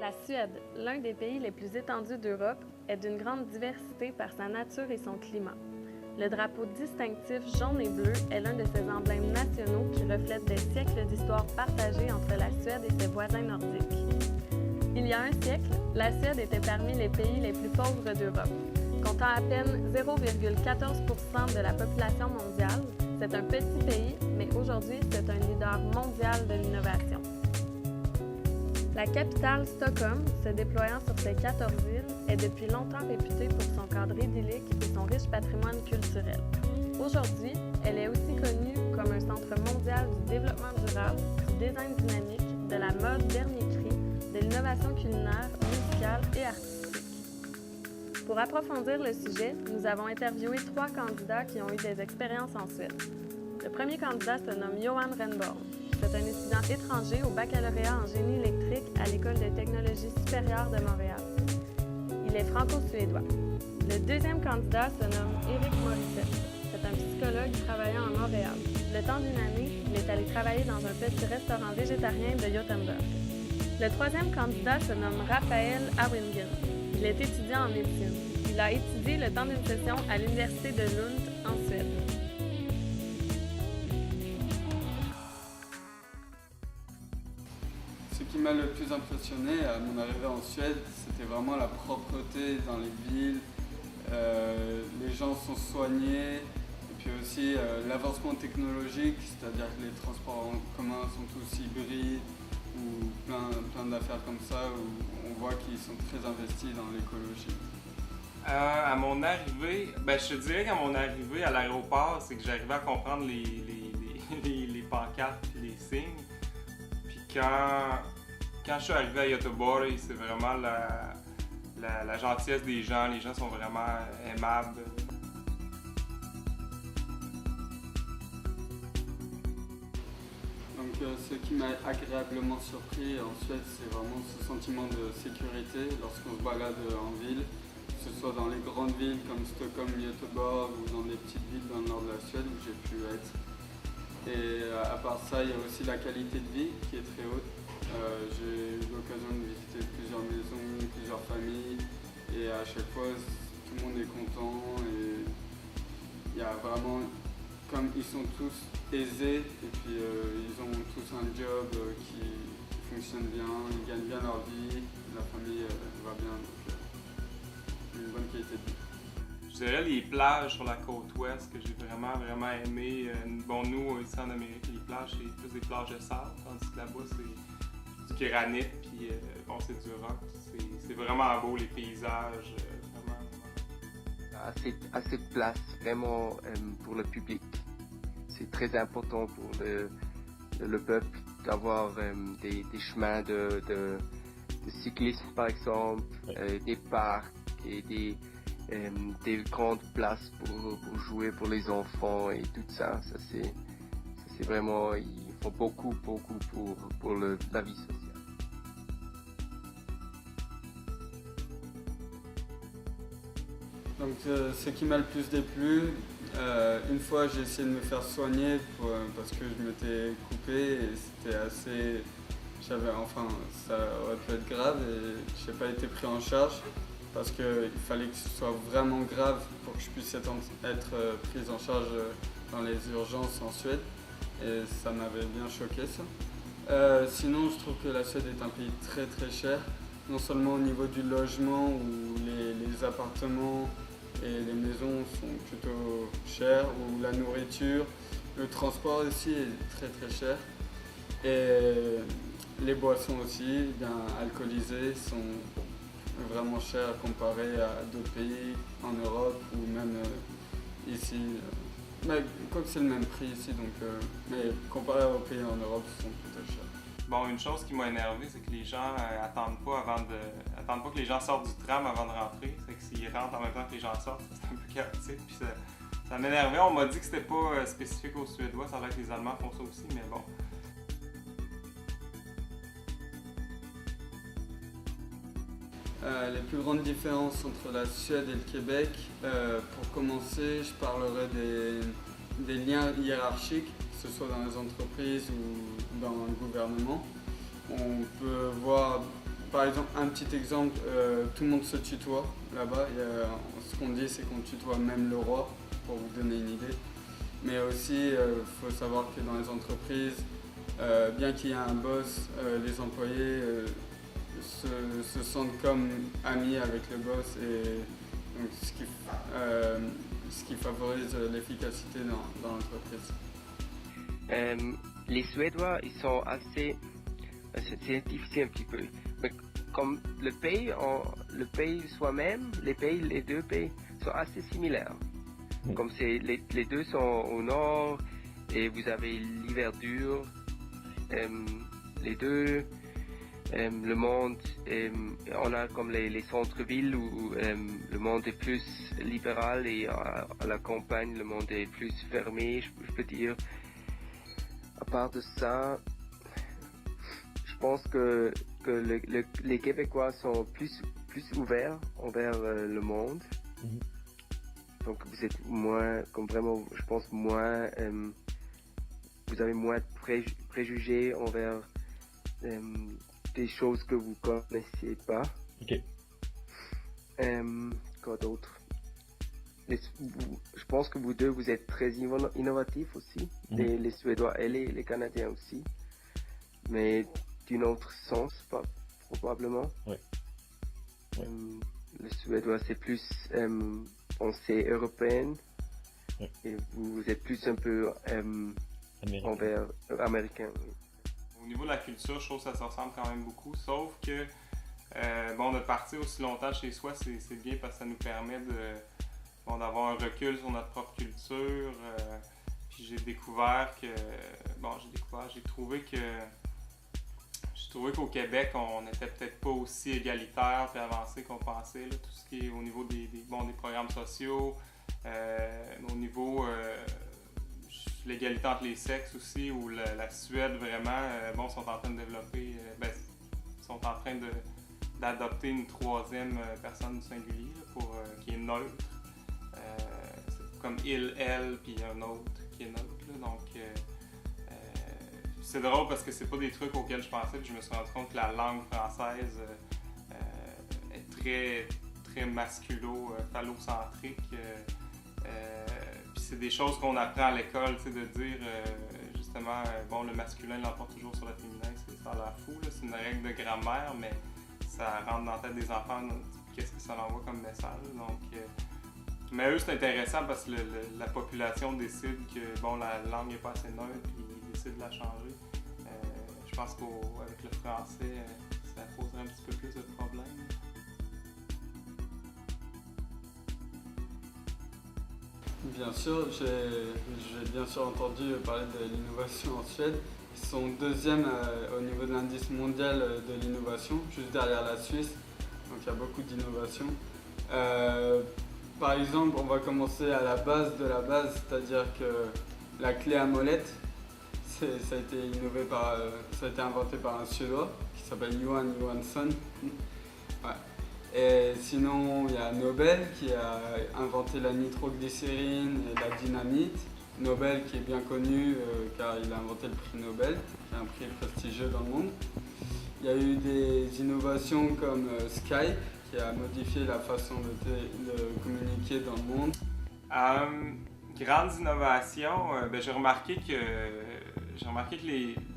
La Suède, l'un des pays les plus étendus d'Europe, est d'une grande diversité par sa nature et son climat. Le drapeau distinctif jaune et bleu est l'un de ses emblèmes nationaux qui reflète des siècles d'histoire partagée entre la Suède et ses voisins nordiques. Il y a un siècle, la Suède était parmi les pays les plus pauvres d'Europe. Comptant à peine 0,14% de la population mondiale, c'est un petit pays, mais aujourd'hui, c'est un leader mondial de l'innovation. La capitale, Stockholm, se déployant sur ses 14 îles, est depuis longtemps réputée pour son cadre idyllique et son riche patrimoine culturel. Aujourd'hui, elle est aussi connue comme un centre mondial du développement durable, du design dynamique, de la mode dernier cri, de l'innovation culinaire, musicale et artistique. Pour approfondir le sujet, nous avons interviewé 3 candidats qui ont eu des expériences en Suède. Le premier candidat se nomme Johan Renborn. C'est un étudiant étranger au baccalauréat en génie électrique à l'École des technologies supérieures de Montréal. Il est franco-suédois. Le deuxième candidat se nomme Éric Morissette. C'est un psychologue travaillant à Montréal. Le temps d'une année, il est allé travailler dans un petit restaurant végétarien de Gothenburg. Le troisième candidat se nomme Raphaël Awingen. Il est étudiant en médecine. Il a étudié le temps d'une session à l'Université de Lund en Suède. Ce qui m'a le plus impressionné à mon arrivée en Suède, c'était vraiment la propreté dans les villes. Les gens sont soignés, et puis aussi l'avancement technologique, c'est-à-dire que les transports en commun sont tous hybrides, ou plein d'affaires comme ça, où on voit qu'ils sont très investis dans l'écologie. À mon arrivée, je te dirais qu'à mon arrivée à l'aéroport, c'est que j'arrivais à comprendre les pancartes et les signes. Puis quand je suis arrivé à Göteborg, c'est vraiment la gentillesse des gens. Les gens sont vraiment aimables. Donc ce qui m'a agréablement surpris en Suède, c'est vraiment ce sentiment de sécurité lorsqu'on se balade en ville, que ce soit dans les grandes villes comme Stockholm, Göteborg ou dans des petites villes dans le nord de la Suède où j'ai pu être. Et à part ça, il y a aussi la qualité de vie qui est très haute. J'ai eu l'occasion de visiter plusieurs maisons, plusieurs familles, et à chaque fois tout le monde est content, et il y a vraiment, comme ils sont tous aisés, et puis ils ont tous un job qui fonctionne bien, ils gagnent bien leur vie, la famille va bien, donc une bonne qualité de vie. Je dirais les plages sur la côte ouest que j'ai vraiment aimé. Bon, nous, ici en Amérique, les plages, c'est plus des plages de sable, tandis que là-bas, c'est du granit, puis bon, c'est du roc. C'est vraiment beau, les paysages, vraiment. Assez de place, vraiment, pour le public. C'est très important pour le peuple d'avoir des chemins de cyclisme, par exemple, des parcs et des grandes places pour jouer pour les enfants et tout ça. Ça c'est vraiment, ils font beaucoup pour la vie sociale. Donc ce qui m'a le plus déplu, une fois j'ai essayé de me faire soigner parce que je m'étais coupé et c'était assez... ça aurait pu être grave et je n'ai pas été pris en charge parce qu'il fallait que ce soit vraiment grave pour que je puisse être pris en charge dans les urgences en Suède, et ça m'avait bien choqué ça. Sinon je trouve que la Suède est un pays très très cher, non seulement au niveau du logement où les appartements et les maisons sont plutôt chers, ou la nourriture, le transport aussi est très très cher, et les boissons aussi bien alcoolisées sont vraiment chères comparées à d'autres pays en Europe ou même ici. Mais quoique c'est le même prix ici, mais comparé aux pays en Europe, ils sont plutôt chers. Bon, une chose qui m'a énervé, c'est que les gens attendent pas que les gens sortent du tram avant de rentrer. C'est que s'ils rentrent en même temps que les gens sortent, c'est un peu chaotique. Puis ça m'énervait. On m'a dit que c'était pas spécifique aux Suédois. Ça a l'air que les Allemands font ça aussi, mais bon. Les plus grandes différences entre la Suède et le Québec, pour commencer, je parlerai des liens hiérarchiques, que ce soit dans les entreprises ou dans le gouvernement. On peut voir par exemple, un petit exemple, tout le monde se tutoie là-bas. Ce qu'on dit, c'est qu'on tutoie même le roi, pour vous donner une idée. Mais aussi, il faut savoir que dans les entreprises, bien qu'il y ait un boss, les employés se sentent comme amis avec le boss, et donc, ce qui favorise l'efficacité dans l'entreprise. Les Suédois, ils sont assez... C'est difficile un petit peu. Mais comme le pays soi-même, les deux pays sont assez similaires. Comme les deux sont au nord et vous avez l'hiver dur. Les deux, le monde, on a comme les centres-villes où le monde est plus libéral, et à la campagne, le monde est plus fermé, je peux dire. À part de ça, je pense que les Québécois sont plus ouverts envers le monde. Donc vous êtes moins, comme vraiment, je pense moins, vous avez moins de préjugés envers des choses que vous connaissiez pas. Ok. Quoi d'autre? Je pense que vous deux, vous êtes très innovatifs aussi, les Suédois et les Canadiens aussi, mais d'un autre sens, probablement. Ouais. Le Suédois, c'est plus pensée européenne, et vous êtes plus un peu envers américain. Au niveau de la culture, je trouve que ça se ressemble quand même beaucoup, sauf que de partir aussi longtemps chez soi, c'est bien parce que ça nous permet d'avoir un recul sur notre propre culture. Puis j'ai trouvé qu'au Québec, on n'était peut-être pas aussi égalitaire et avancé qu'on pensait. Là, tout ce qui est au niveau des programmes sociaux, au niveau l'égalité entre les sexes aussi, où la Suède vraiment sont en train de développer, sont en train d'adopter une troisième personne du singulier qui est neutre. C'est comme il, elle, puis un autre qui est neutre. Là, donc, c'est drôle parce que c'est pas des trucs auxquels je pensais, puis je me suis rendu compte que la langue française est très, très phallocentrique. Puis c'est des choses qu'on apprend à l'école, de dire justement, le masculin l'emporte toujours sur le féminin, ça a l'air fou, là, c'est une règle de grammaire, mais ça rentre dans la tête des enfants, qu'est-ce que ça envoie comme message. Donc, mais eux, c'est intéressant parce que la population décide que la langue n'est pas assez neutre, puis ils décident de la changer. Je pense qu'avec le français, ça poserait un petit peu plus de problèmes. Bien sûr, j'ai bien sûr entendu parler de l'innovation en Suède. Ils sont deuxième au niveau de l'indice mondial de l'innovation, juste derrière la Suisse. Donc il y a beaucoup d'innovation. Par exemple, on va commencer à la base de la base, c'est-à-dire que la clé à molette, ça a été inventé par un Suédois qui s'appelle Johan Johansson. Ouais. Et sinon, il y a Nobel qui a inventé la nitroglycérine et la dynamite. Nobel qui est bien connu car il a inventé le prix Nobel, qui est un prix prestigieux dans le monde. Il y a eu des innovations comme Skype qui a modifié la façon de communiquer dans le monde. Grandes innovations, j'ai remarqué que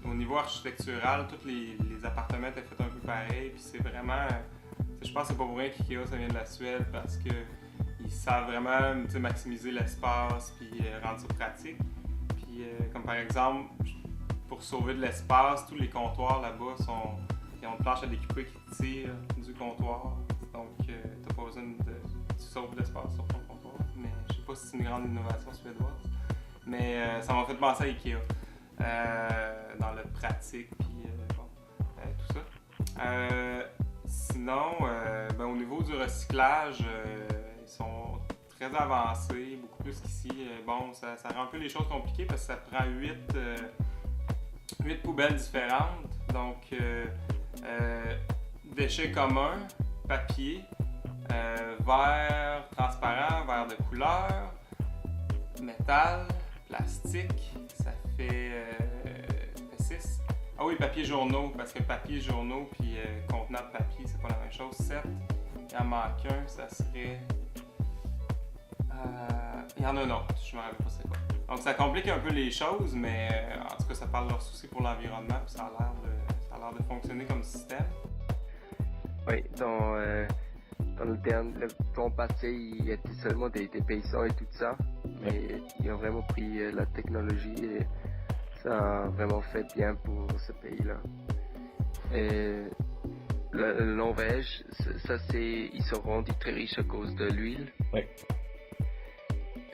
au niveau architectural, tous les appartements étaient faits un peu pareil. Puis c'est vraiment, je pense que c'est pas pour rien qu'IKEA ça vient de la Suède parce qu'ils savent vraiment maximiser l'espace puis rendre ça pratique. Puis comme par exemple, pour sauver de l'espace, tous les comptoirs là-bas ils ont une planche à découper qui tire du comptoir. Donc t'as pas besoin tu sauves de l'espace sur ton comptoir. Mais je sais pas si c'est une grande innovation suédoise. Mais ça m'a fait penser à IKEA. Dans le pratique puis tout ça. Sinon, au niveau du recyclage, ils sont très avancés, beaucoup plus qu'ici. Ça rend un peu les choses compliquées parce que ça prend 8 poubelles différentes. Donc, déchets communs, papier, verre transparent, verre de couleur, métal, plastique, ça fait 6. Ah oui, papier journaux, parce que papier journaux puis contenant de papier, c'est pas la même chose. 7, il en manque un, ça serait... il y en a un autre, je me rappelle pas c'est quoi. Donc ça complique un peu les choses, mais en tout cas ça parle de leur souci pour l'environnement, puis ça a l'air de fonctionner comme système. Oui, dans le temps passé, il y était seulement des paysans et tout ça, mais ils ont vraiment pris la technologie et ça a vraiment fait bien pour ce pays-là. Et la Norvège, ils sont rendus très riches à cause de l'huile. Oui.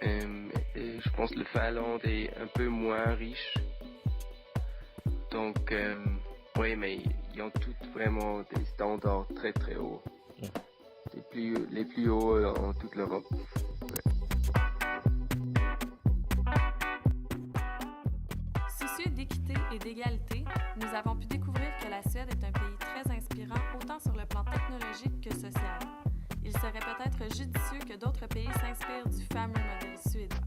Et je pense que le Finlande est un peu moins riche. Donc, oui, mais ils ont tous vraiment des standards très très hauts. Les plus hauts en toute l'Europe. Soucieux d'équité et d'égalité, nous avons pu découvrir que la Suède est un pays très inspirant autant sur le plan technologique que social. Il serait peut-être judicieux que d'autres pays s'inspirent du fameux modèle suédois.